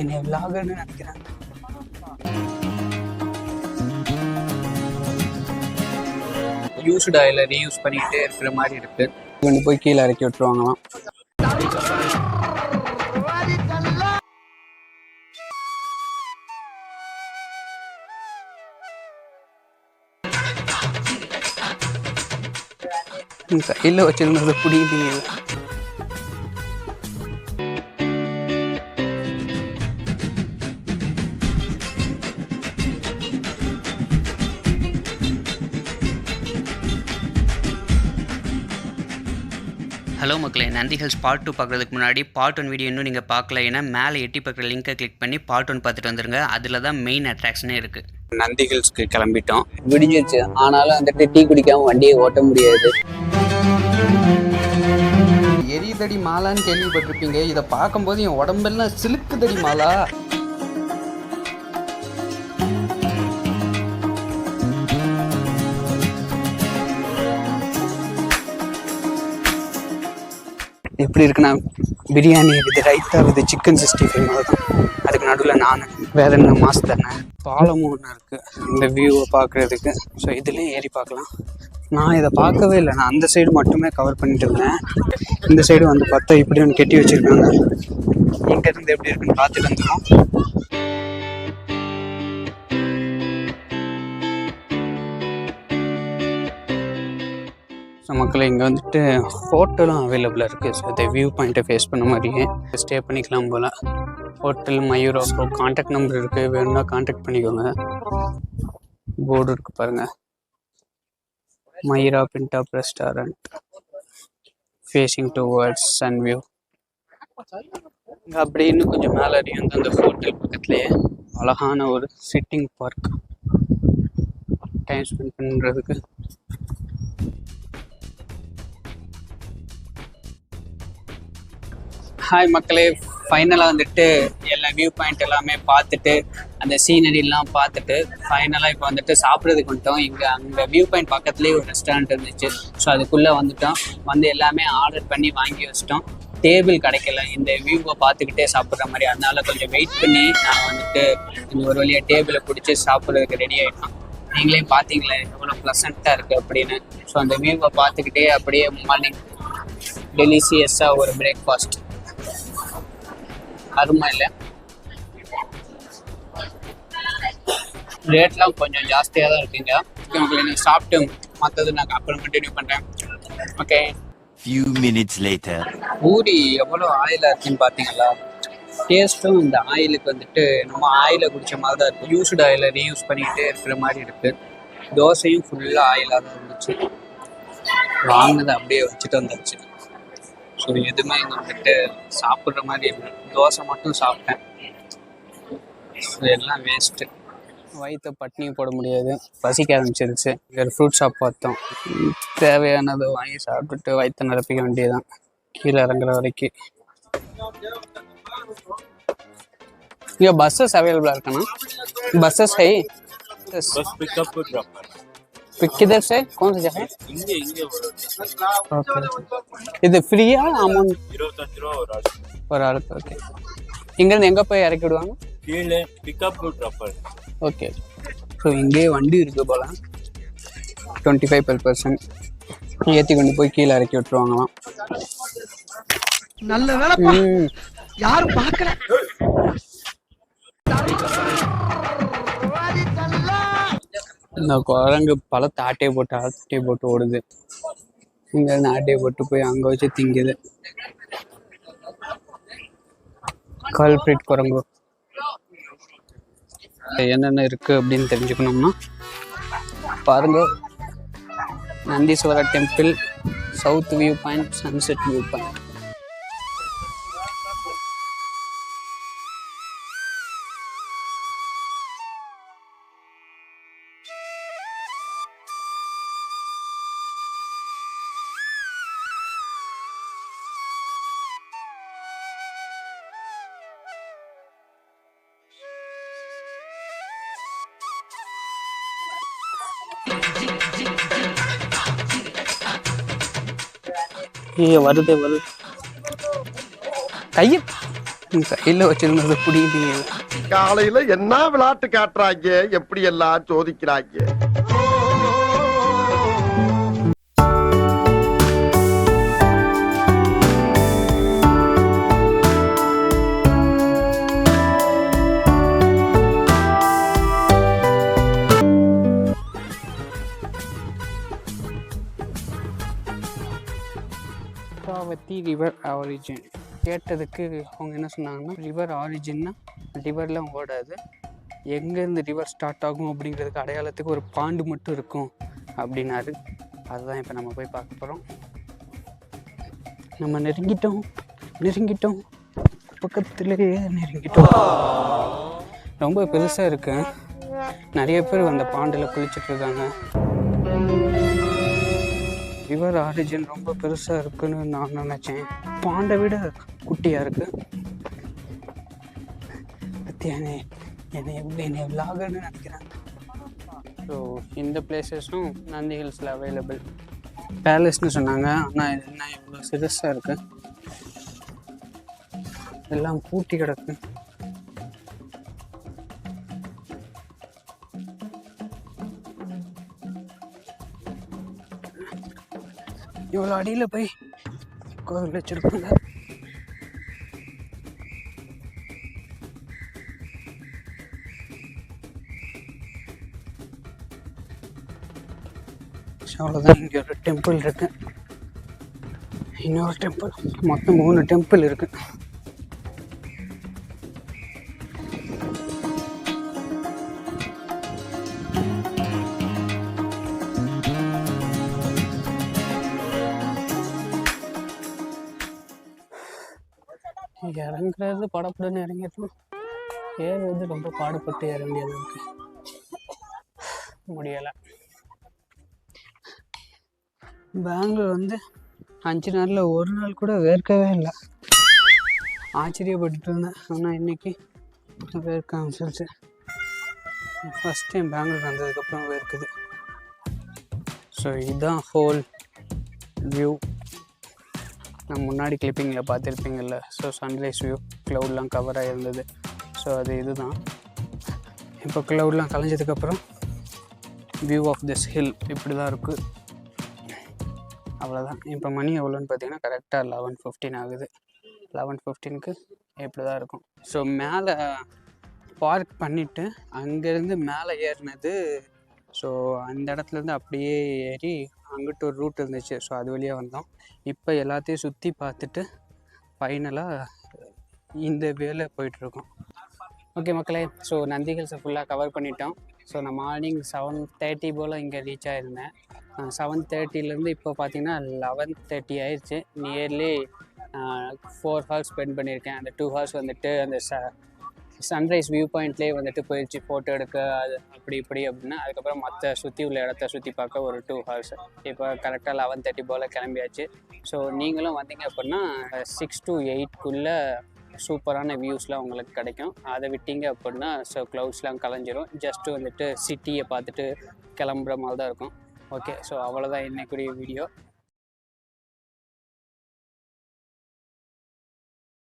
என்னை விளாகர்னு நினைக்கிறேன். யூஸ்டு ஆயில ரீயூஸ் பண்ணிகிட்டே இருக்கிற மாதிரி இருக்கு. கொண்டு போய் கீழே இறக்கி விட்டுருவாங்களாம். கையில் வச்சிருந்தது புடிக்கலையே. ஹலோ மக்களே, நந்தி ஹில்ஸ் பார்ட் 2 பார்க்குறதுக்கு முன்னாடி பார்ட் 1 வீடியோ இன்னும் நீங்கள் பார்க்கல, ஏன்னா மேலே எட்டி பார்க்குற லிங்கை கிளிக் பண்ணி பார்ட் 1 பார்த்துட்டு வந்துருங்க. அதில் தான் மெயின் அட்ராக்ஷனே இருக்குது. நந்தி ஹில்ஸ்க்கு கிளம்பிட்டோம். விடிஞ்சிருச்சு, ஆனாலும் வந்துட்டு டீ குடிக்காமல் வண்டியை ஓட்ட முடியாது. எரிதடி மாலான்னு கேள்விப்பட்டிருப்பீங்க. இதை பார்க்கும்போது என் உடம்பெல்லாம் சிலுக்குதடி மாலா. எப்படி இருக்குன்னா, biryani with raita with chicken 65 மாதிரி தான். அதுக்கு நடுவில் நான் வேற என்ன மாசு தரேன். பாலமும் ஒன்று இருக்குது இந்த வியூவை பார்க்குறதுக்கு. ஸோ இதுலேயும் ஏறி பார்க்கலாம். நான் இதை பார்க்கவே இல்லை. நான் அந்த சைடு மட்டுமே கவர் பண்ணிட்டு இருந்தேன். இந்த சைடு வந்து பார்த்தா இப்படி ஒன்று கெட்டி வச்சுருக்காங்க. இங்கேருந்து எப்படி இருக்குன்னு பார்த்துட்டு வந்துடும். ஸோ மக்கள் இங்கே வந்துட்டு ஹோட்டலும் அவைலபிளாக இருக்குது. ஸோ இதை வியூ பாயிண்ட்டை ஃபேஸ் பண்ண மாதிரியே ஸ்டே பண்ணிக்கலாம் போல். Hotel Mayura. So contact number இருக்குது, வேணும்னா கான்டாக்ட் பண்ணிக்கோங்க. போர்டு இருக்குது பாருங்கள், மயூரா பின்டாப் restaurant facing towards sun view. இங்கே அப்படி இன்னும் கொஞ்சம் மேலே வந்து அந்த ஹோட்டல் பக்கத்துலேயே அழகான ஒரு சிட்டிங் பார்க் டைம் ஸ்பெண்ட் பண்ணுறதுக்கு. ஹாய் மக்களே, ஃபைனலாக வந்துட்டு எல்லா வியூ பாயிண்ட் எல்லாமே பார்த்துட்டு அந்த சீனரிலாம் பார்த்துட்டு ஃபைனலாக இப்போ வந்துட்டு சாப்பிட்றதுக்கு வந்துட்டோம். அங்கே வியூ பாயிண்ட் பக்கத்துலேயே ஒரு ரெஸ்டாரண்ட் இருந்துச்சு. ஸோ அதுக்குள்ளே வந்துட்டோம். வந்து எல்லாமே ஆர்டர் பண்ணி வாங்கி வச்சிட்டோம். டேபிள் கிடைக்கல இந்த வியூவை பார்த்துக்கிட்டே சாப்பிட்ற மாதிரி. அதனால கொஞ்சம் வெயிட் பண்ணி நான் வந்துட்டு இந்த ஒரு வழியாக டேபிளை பிடிச்சி சாப்பிட்றதுக்கு ரெடி ஆகிட்டோம். நீங்களே பார்த்தீங்களே எவ்வளோ ப்ளசண்ட்டாக இருக்குது அப்படின்னு. ஸோ அந்த வியூவை பார்த்துக்கிட்டே அப்படியே மார்னிங் டெலிசியஸாக ஒரு பிரேக்ஃபாஸ்ட் அருமை இல்லை. ரேட்லாம் கொஞ்சம் ஜாஸ்தியாக தான் இருக்குங்க. உங்களுக்கு சாப்பிட்டு மற்றது நான் அப்புறம் கண்டினியூ பண்ணுறேன். Okay. Few minutes later. Puri எவ்வளோ ஆயிலாக இருக்குன்னு பார்த்தீங்களா? டேஸ்ட்டும் இந்த ஆயிலுக்கு வந்துட்டு நம்ம ஆயிலை குடித்த மாதிரி தான் இருக்குது. யூஸ்டு ஆயிலை ரீயூஸ் பண்ணிக்கிட்டே இருக்கிற மாதிரி இருக்குது. தோசையும் ஃபுல்லாக ஆயிலாக தான் இருந்துச்சு. வாங்கினதை அப்படியே வச்சுட்டு வந்துடுச்சு. ஸோ எதுவுமே இங்கே வந்துட்டு சாப்பிட்ற மாதிரி இல்லை. தோசை மட்டும் சாப்பிட்டேன். ஸோ எல்லாம் வேஸ்ட்டு. வயிற்ற பட்னி போட முடியாது, பசிக்க ஆரம்பிச்சிருச்சு. இங்கே ஒரு ஃப்ரூட் ஷாப் பார்த்தோம். தேவையானதை வாங்கி சாப்பிட்டுட்டு வயிற்ற நிரப்பிக்க வேண்டியதுதான் கீழே இறங்குற வரைக்கும். இங்கே பஸ்ஸஸ் அவைலபிளாக இருக்குண்ணா? பஸ்ஸஸ் है? बस पिकअप को ड्रॉप करना। पिक किधर से? कौन सी जगह? इंगे ओके. இது ஃப்ரீயா அமௌண்ட்? 25 ரூபா ஒரு ஆளுக்கு. ஓகே. இங்கேருந்து எங்கே போய் இறக்கி விடுவாங்க? கீழே பிக்கப் को ड्रॉप करना. ஓகே. ஸோ இங்கே வண்டி இருக்குது போல. 25 per person ஏற்றி கொண்டு போய் கீழே இறக்கி விட்டுருவாங்களாம். நல்ல வேலைப்பா, யாரும் பார்க்கல. இந்த குரங்கு பழத்தை ஆட்டையை போட்டு ஓடுது. இங்கேருந்து ஆட்டையை போட்டு போய் அங்கே வச்சு திங்குது. கல்பிரிட் குரங்கு. என்னென்ன இருக்குது அப்படின்னு தெரிஞ்சுக்கணும்னா பாருங்க. Nandeeswarar temple, south view point, sunset view point. வருது கையை கையில் வச்சிருந்தது பிடிக்கலையே. காலையில என்ன விளையாட்டு காட்டுறாங்க, எப்படி எல்லாம் சோதிக்கிறாங்க. பற்றி ரிவர் ஆரிஜின் கேட்டதுக்கு அவங்க என்ன சொன்னாங்கன்னா, ரிவர் ஆரிஜின்னா ரிவர்லாம் ஓடாது, எங்கேருந்து ரிவர் ஸ்டார்ட் ஆகும் அப்படிங்கிறதுக்கு அடையாளத்துக்கு ஒரு பாண்டு மட்டும் இருக்கும் அப்படின்னாரு. அதுதான் இப்போ நம்ம போய் பார்க்க போகிறோம். நம்ம நெருங்கிட்டோம் பக்கத்துலேயே நெருங்கிட்டோம். ரொம்ப பெருசாக இருக்கு, நிறைய பேர் அந்த பாண்டில் குளிச்சுட்ருக்காங்க. ரிவர் ஆரிஜின் ரொம்ப பெருசாக இருக்குன்னு நான் நினச்சேன், பாண்டை விட குட்டியாக இருக்குது. பத்தியானே என்னை விலாகன்னு நினைக்கிறேன். ஸோ இந்த பிளேசஸும் நந்தி ஹில்ஸில் அவைலபிள். பேலஸ்ன்னு சொன்னாங்க, ஆனால் இது என்ன இவ்வளோ சிறுசாக இருக்குது, எல்லாம் பூட்டி கிடக்கு. இவ்வளோ அடியில் போய் கோவில் வச்சுருப்பாங்க. அவ்வளோதான். இங்கே ஒரு டெம்பிள் இருக்கு, இன்னொரு டெம்பிள், மொத்தம் 3 டெம்பிள் இருக்கு. இறங்குறது படப்படன்னு இறங்கிட்டோம், ஏறுறது ரொம்ப பாடுபட்டு இறங்கியது இருக்கு, முடியலை. பெங்களூர் 5 நாளில் ஒரு நாள் கூட வேர்க்கவே இல்லை, ஆச்சரியப்பட்டு இருந்தேன். ஆனால் இன்னைக்கு வேர்க்க ஆரம்பிச்சிருச்சு. ஃபஸ்ட் டைம் பெங்களூர் வந்ததுக்கப்புறம் வேர்க்குது. ஸோ இதுதான் ஹோல் வியூ. நான் முன்னாடி கிளிப்பிங்கில் பார்த்துருப்பீங்கள்ல, ஸோ சன்ரைஸ் வியூ, க்ளவுட்லாம் கவராக இருந்தது. ஸோ அது இதுதான். இப்போ க்ளவுட்லாம் கலைஞ்சதுக்கப்புறம் வியூ ஆஃப் திஸ் ஹில் இப்படி தான் இருக்குது. அவ்வளோதான். இப்போ மணி எவ்வளோன்னு பார்த்தீங்கன்னா கரெக்டாக 11:15 ஆகுது. 11:15க்கு இப்படி தான் இருக்கும். ஸோ மேலே பார்க் பண்ணிவிட்டு அங்கேருந்து மேலே ஏறினது. ஸோ அந்த இடத்துலேருந்து அப்படியே ஏறி அங்கிட்டு ஒரு ரூட் இருந்துச்சு, ஸோ அது வழியாக வந்தோம். இப்போ எல்லாத்தையும் சுற்றி பார்த்துட்டு ஃபைனலாக இந்த வேலை போயிட்டுருக்கோம். ஓகே மக்களே, ஸோ நந்தி ஹில்ஸை ஃபுல்லாக கவர் பண்ணிட்டோம். ஸோ நான் மார்னிங் 7:30 போல் இங்கே ரீச் ஆகிருந்தேன். 7:30லேருந்து இப்போ பார்த்தீங்கன்னா 11:30 ஆயிடுச்சு. நியர்லி 4 ஹவர்ஸ் ஸ்பெண்ட் பண்ணியிருக்கேன். அந்த 2 ஹவர்ஸ் அந்த சன்ரைஸ் வியூ பாயிண்ட்லேயே போயிடுச்சு ஃபோட்டோ எடுக்க, அது அப்படி இப்படி அப்படின்னா. அதுக்கப்புறம் மற்ற சுற்றி உள்ள இடத்த சுற்றி பார்க்க ஒரு 2 ஹவர்ஸ். இப்போ கரெக்டாக 11:30 போல் கிளம்பியாச்சு. ஸோ நீங்களும் வந்தீங்க அப்படின்னா 6 to 8க்குள்ளே சூப்பரான வியூஸ்லாம் உங்களுக்கு கிடைக்கும். அதை விட்டீங்க அப்படின்னா ஸோ க்ளவுட்ஸ்லாம் கலைஞ்சிரும். ஜஸ்ட்டு சிட்டியை பார்த்துட்டு கிளம்புற மாதிரி தான் இருக்கும். ஓகே, ஸோ அவ்வளோதான் இன்னைக்குரிய வீடியோ.